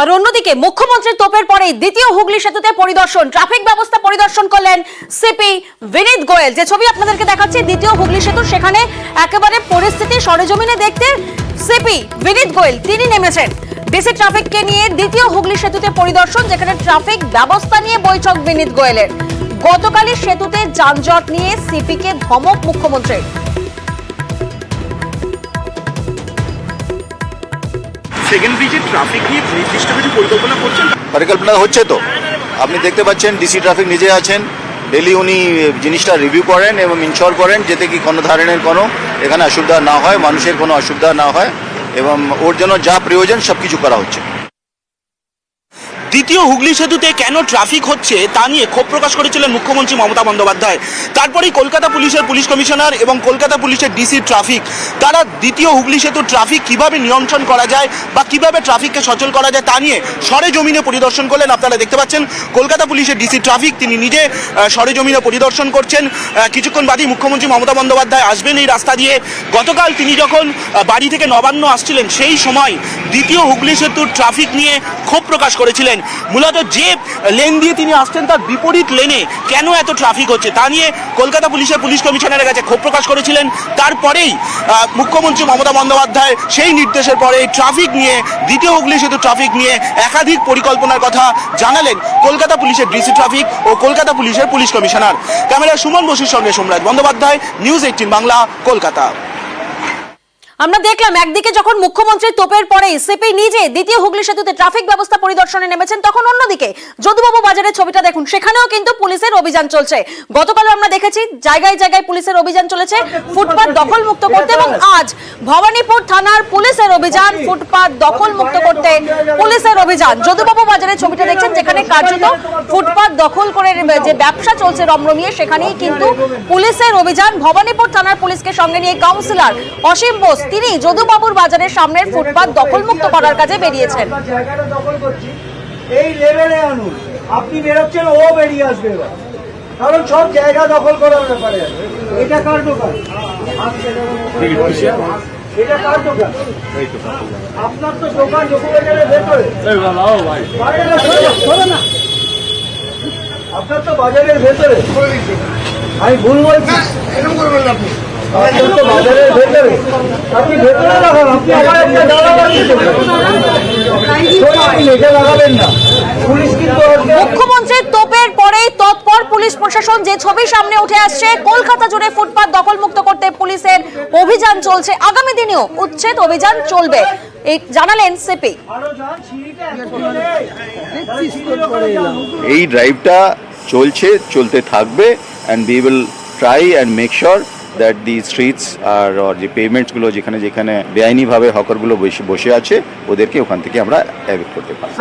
আর অন্যদিকে মুখ্যমন্ত্রীর তোপের পরেই দ্বিতীয় হুগলি সেতুতে পরিদর্শন, ট্রাফিক ব্যবস্থা পরিদর্শন করলেন সিপি বিনীত গোয়েল। যে ছবি আপনাদেরকে দেখাচ্ছি দ্বিতীয় হুগলি সেতু, সেখানে একেবারে পরিস্থিতি সরেজমিনে দেখতে সিপি বিনীত গোয়েল তিনি নেমেছেন। ডিসি ট্রাফিককে নিয়ে দ্বিতীয় হুগলি সেতুতে পরিদর্শন, যেখানে ট্রাফিক ব্যবস্থা নিয়ে বৈঠক বিনীত গোয়েলের। গতকালই সেতুতে যানজট নিয়ে সিপিকে ধমক মুখ্যমন্ত্রীর। সেকেন্ড ব্রিজে ট্রাফিক নিয়ে নির্দিষ্ট কিছু পরিকল্পনা করছেন? পরিকল্পনা হচ্ছে তো, আপনি দেখতে পাচ্ছেন ডিসি ট্রাফিক নিজে আছেন, ডেলি উনি জিনিসটা রিভিউ করেন এবং ইনশোর করেন যাতে কি কোনো ধরনের কোনো এখানে অসুবিধা না হয়, মানুষের কোনো অসুবিধা না হয়, এবং ওর জন্য যা প্রয়োজন সব কিছু করা হচ্ছে। দ্বিতীয় হুগলি সেতুতে কেন ট্রাফিক হচ্ছে তা নিয়ে ক্ষোভ প্রকাশ করেছিলেন মুখ্যমন্ত্রী মমতা বন্দ্যোপাধ্যায়। তারপরেই কলকাতা পুলিশের পুলিশ কমিশনার এবং কলকাতা পুলিশের ডিসি ট্রাফিক তারা দ্বিতীয় হুগলি সেতুর ট্রাফিক কিভাবে নিয়ন্ত্রণ করা যায় বা কিভাবে ট্রাফিককে সচল করা যায় তা নিয়ে সরেজমিনে পরিদর্শন করলেন। আপনারা দেখতে পাচ্ছেন কলকাতা পুলিশের ডিসি ট্রাফিক তিনি নিজে সরেজমিনে পরিদর্শন করছেন। কিছুক্ষণ বাদেই মুখ্যমন্ত্রী মমতা বন্দ্যোপাধ্যায় আসবেন এই রাস্তা দিয়ে। গতকাল তিনি যখন বাড়ি থেকে নবান্ন আসছিলেন সেই সময় দ্বিতীয় হুগলি সেতুর ট্রাফিক নিয়ে ক্ষোভ প্রকাশ করেছিলেন। মূলত যে লেন দিয়ে তিনি আসছেন তার বিপরীত লেনে কেন এত ট্রাফিক হচ্ছে তা নিয়ে কলকাতা পুলিশের পুলিশ কমিশনারের কাছে ক্ষোভ প্রকাশ করেছিলেন। তারপরেই মুখ্যমন্ত্রী মমতা বন্দ্যোপাধ্যায় সেই নির্দেশের পরে ট্রাফিক নিয়ে দ্বিতীয় হুগলি সেতু ট্রাফিক নিয়ে একাধিক পরিকল্পনার কথা জানালেন কলকাতা পুলিশের ডিসি ট্রাফিক ও কলকাতা পুলিশের পুলিশ কমিশনার। ক্যামেরায় সুমন বসুর সঙ্গে সোমরাজ বন্দ্যোপাধ্যায়, নিউজ 18 বাংলা, কলকাতা। আমরা দেখলাম একদিকে যখন মুখ্যমন্ত্রীর তোপের পরেই সিপি নিজে দ্বিতীয় হুগলি সেতুতে ট্রাফিক ব্যবস্থা পরিদর্শনে নেমেছেন, তখন অন্যদিকে যদুবাবু বাজারের ছবিটা দেখুন, সেখানেও কিন্তু পুলিশের অভিযান চলছে। গতকাল আমরা দেখেছি জায়গায় জায়গায় পুলিশের অভিযান চলেছে ফুটপাত দখল মুক্ত করতে, এবং আজ ভবানীপুর থানার পুলিশের অভিযান ফুটপাত দখল মুক্ত করতে পুলিশের অভিযান। যদুবাবু বাজারের ছবিটা দেখছেন, যেখানে কার্যত ফুটপাত দখল করে যে ব্যবসা চলছে রমরমিয়ে, সেখানেই কিন্তু পুলিশের অভিযান। ভবানীপুর থানার পুলিশকে সঙ্গে নিয়ে কাউন্সিলর অসীম বোস তিনি যদুবাবুর বাজারের সামনের ফুটপাত দখলমুক্ত করার কাজে বেরিয়েছেন। এই লেভেলে আনুন, আপনি বেরোচ্ছেন, ও বেরিয়ে আসবে এবার, কারণ সব জায়গা দখল করার ব্যাপারে। এটা কার দোকান? এটা কার দোকান? আপনার তো দোকান ডকুমেন্টারের ভেতরে, আপনার তো বাজারের ভেতরে। আমি ভুল বলছি? বাজারের ভেতরে আপনি ভেতরে লাগান, আপনি আবার একটা লাগাবেন না। পুলিশ কিন্তু মুখ্যমন্ত্রীর তোপের পরেই তৎপর পুলিশ প্রশাসন। যে ছবি সামনে উঠে আসছে, কলকাতা জুড়ে ফুটপাত দখল মুক্ত করতে পুলিশের অভিযান চলছে, আগামী দিনেও উচ্ছেদ অভিযান চলবে, এই জানালেন সিপি। এই ড্রাইভটা চলছে, চলতে থাকবে, and we will try and make sure that the streets আর যে পেমেন্টসগুলো যেখানে যেখানে বেআইনিভাবে হকারগুলো বসে আছে ওদেরকে ওখান থেকে আমরা এভিক্ট করতে পারি।